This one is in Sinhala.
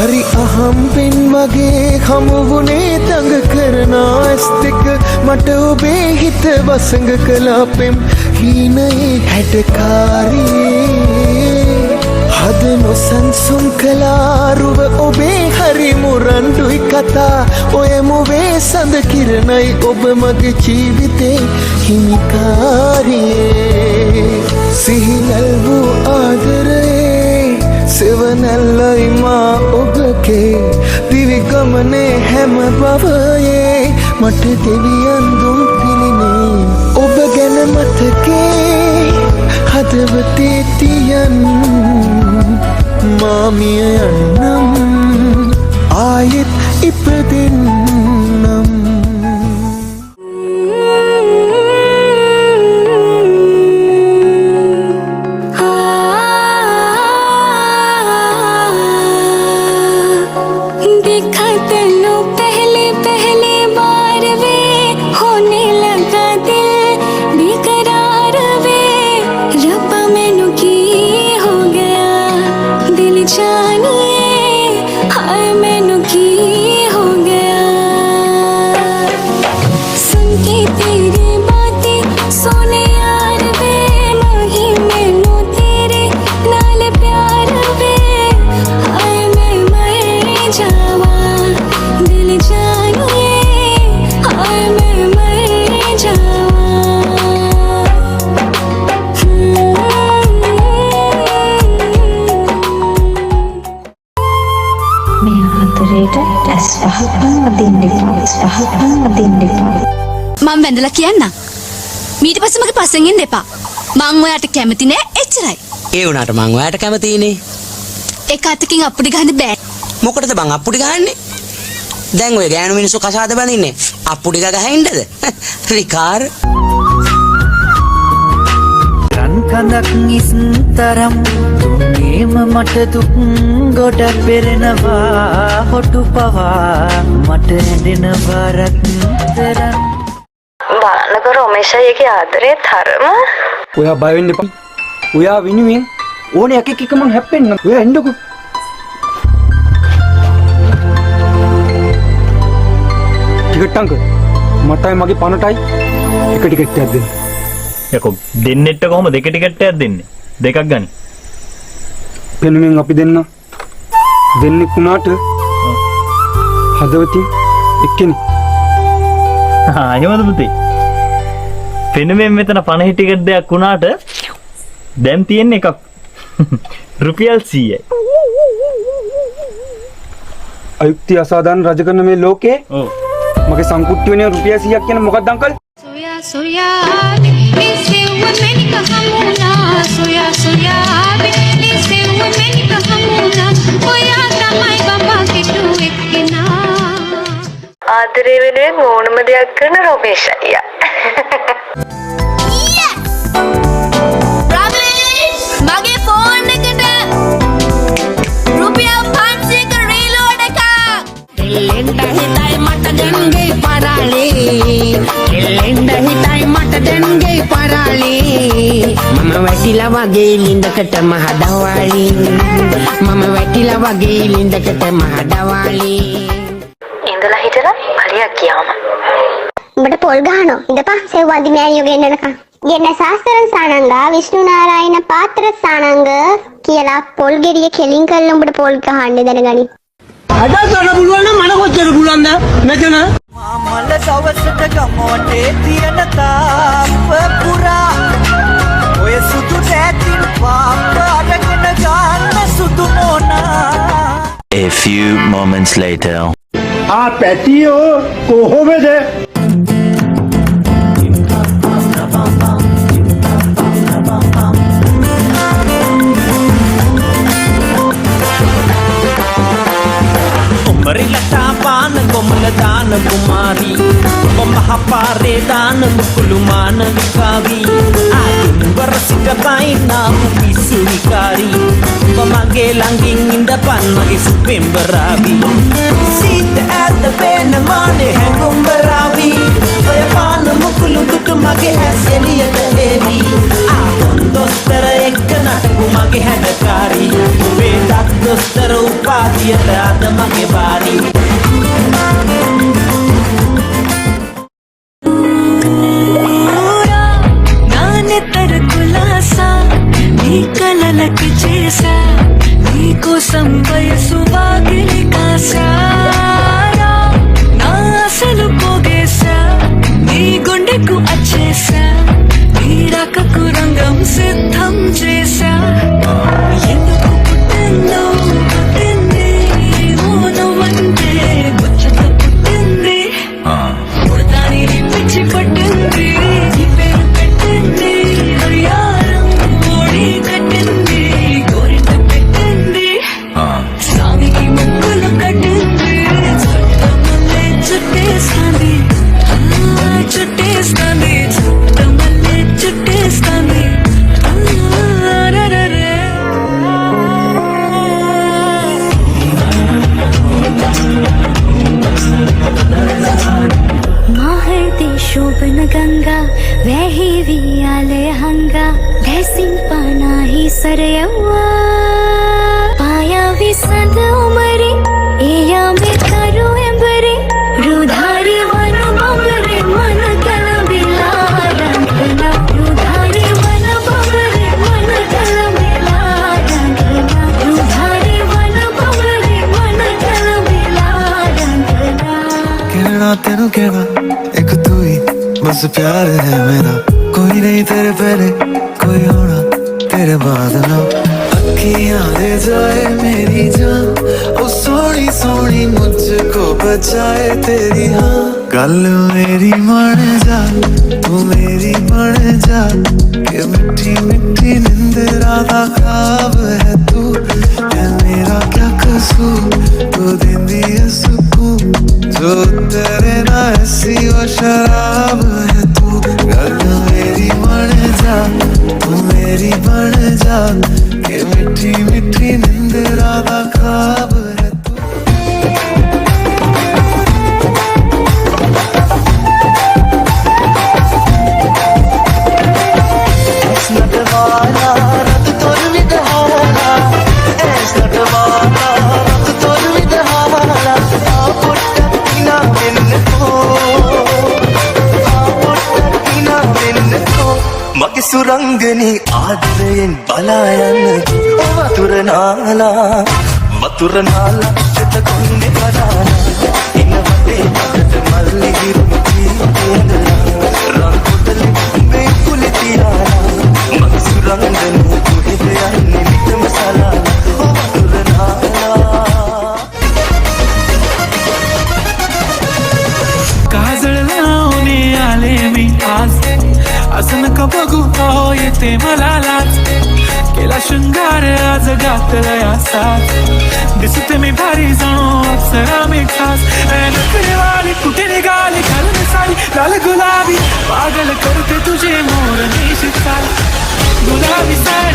හරි අහම්බෙන් වගේ හමුවුනේ තඟ කරන ඇස් දෙක මට ඔබේ හිත වසඟ කළා පෙම් හීනයේ හැඩකාරියේ හද නොසන්සුන් කලාරුව ඔබේ හරි මුරණ්ඩුයි කතා ඔය මුවේ සඳ කිරණයි ඔබ මගේ ජීවිතේ හිමිකාරියේ සිහිනල් වූ ආදරේ සෙවනැල්ලයි මා ඔබගේ දිවිගමනේ හැම බවයේ මට දෙවියන් දුන් පිළිනේ ඔබ ගැන මතකේ හදවතේ තියන් මාමිය යන්නම් ආයෙත් ඉපදෙන්නම් මම වැඳලා කියන්නම්. ඊට පස්සේ මගේ පස්සෙන් එන්න එපා. මං ඔයාට කැමති නෑ එච්චරයි. ඒ වුණාට මං ඔයාට කැමතිනේ. ඒක අතකින් අප්පුඩි ගහන්න බෑ. මොකටද බං අප්පුඩි ගහන්නේ? දැන් ඔය ගෑනු මිනිස්සු කසාද බඳින්නේ අප්පුඩි ගහින්නද? රිකාර් රන් කඳක් ඉස්තරම් තුනේම මට දුක් ගොඩ පෙරෙනවා හොටු පවා මට ඇඬෙනවා රත්තරන් බලන්නකො රොමේෂයගේ ආදරේ තරම ඔයා බය වෙන්න එපා. ඔයා විනුවෙන් ඕනේ එකෙක් එක මං හැප්පෙන්න. ඔයා එන්නකෝ. ටිකට් අංක මටයි මගේ පණටයි එක ටිකට් එකක් දෙන්න. යකෝ දෙන්නෙට කොහොම දෙක ටිකට් එකක් දෙන්නේ? දෙකක් ගනි. පෙනුමින් අපි දෙන්න දෙන්නෙක් වුණාට හදවතින් එක්කෙනෙක්. එහෙමද පුතේ? පෙනුමෙන් මෙතන 50 ටිකට් දෙයක් වුණාට දැන් තියෙන්නේ එකක්. රුපියල් 100යි. අයුක්ති අසාධාරණ රජ කරන මේ ලෝකේ මගේ සංකුට්ටි වෙන රුපියල් 100ක් කියන මොකක්ද අංකල්? සොයා සොයා ඉස්සෙව්ව මෙනික හමුනා සොයා සොයා ඉස්සෙව්ව මෙනික හමුනා ඔයා තමයි බබා කිට්ටු එක්කෙනා ආදරේ වෙනුවෙන් ඕනම දෙයක් කරන රොමේෂ් අයියා. මගේ ෆෝන් එකට රුපියල් 500ක රීලෝඩ් එකක්. එල්ලෙන්ඩ හිතයි මට දැන්ගේ පරාලේ එල්ලෙන්ඩ හිතයි මට දැන්ගේ පරාලේ මම වැටිලා වගේ ලින්දකට මහදවාලි මම වැටිලා වගේ ලින්දකට මහදවාලි ඉඳලා හිටලා හරියක් කියාම උඹට පොල් ගහනවා ඉඳපන් සෙව් වන්දි මෑණියෝ ගෙන්නනකම් ගෙන්න සාස්තරන් සානංගා විෂ්ණු නාරායන පාත්‍ර සානංග කියලා පොල් ගෙඩිය කෙලින් කරලා උඹට පොල් ගහන්න දැනගනි අද කරන්න පුළුවන් නම් මම කොච්චර පුළුවන්ද මෙතන මල දවසට ගමෝටේ තියෙන තාප්ප පුරා ඔය සුදු සෑතින් පාප අරගෙන ගන්න සුදු මොනා A few moments later පැටියෝ කොහොමද? Marilata pan komala dan kumari pemahappare dan mukulumana vikavi adun barasikatai nam pisukari pamage langing indapan mage supembaravi sit at the pen mane hangumbaravi oya pan mukulu kutu mage haseliyata hevi adun dostara ekkanata kumage hadakari vedat dostara upadi पियलात मगे बारी నానే తరకులాసా నీ కలలకి చేసా నీ కోసం వయసు వాగిలి కాసారా నా అసలు పోగేసా నీ గుండెకు అచ్చేసా నీ రాకకు రంగం సిద్ధం చేసా ఎందుకు పుట్టిందో పుట్టింది నువ్వంటే ముచ్చట పుట్టింది పుడతాని పిచ్చి పట్టింది నీ పేరు పెట్టింది హరియారం ఓడి కట్టింది గోరింట పెట్టింది స్వామికి ముక్కులు కట్టింది చుట్టమల్లే చుట్టేస్తాంది చుట్టేస్తాంది చుట్టమల్లే చుట్టేస్తాంది माहती शोभन गंगा वही वियाले हंगा भैसिंग पाना ही सरयवा पाया विसद उमरे एया में करो एंबरे रुधारी वन बंबरे मन कल बिला रंगना रुधारी वन बंबरे मन कल बिला रंगना रुधारी वन बंबरे मन कल बिला रंगना कहना तेनू कहना एक तू ही बस प्यार है मेरा कोई नहीं तेरे पहले कोई होना तेरे बाद ना अखियां ले जाए मेरी जान ओ सोनी सोनी मुझको बचाए तेरी हाँ गल मेरी मान जा तू मेरी बन जा ये मिट्टी मिट्टी निंदरा दा ख्वाब है तू है मेरा क्या कसूर तू देंदी है सुकून जो तेरे ना ऐसी वो शराब है तू गल मेरी बन जा तू मेरी बन जा ये मिट्टी मिट्टी निंदरा दा ख्वाब है तू नटवाला रत तोर विदहाला ऐस नटवाला रत तोर विदहाला आ पुट्टकिना मिन्नको मगे सुरंगनी आदरेन बलायन ओ वतुरनाला चितकुंडे बदाना इन वटे भगत मल्ली गिरुमती रंगुदली बेकुल तियाना मगे सुरंगनी तुहे दयानी नित मसाला ओ वतुरनाला काजळ लावणे आले मी आज असं नका बघू हो येते मला लाज केला शृंगार आज घातलया साथ दिसते मी भारी जाणो अप्सरा मी खास नखरेवाली कुठे निघाली घालून साडी लाल गुलाबी पागल करते तुझे मोर निशित गुलाबी साडी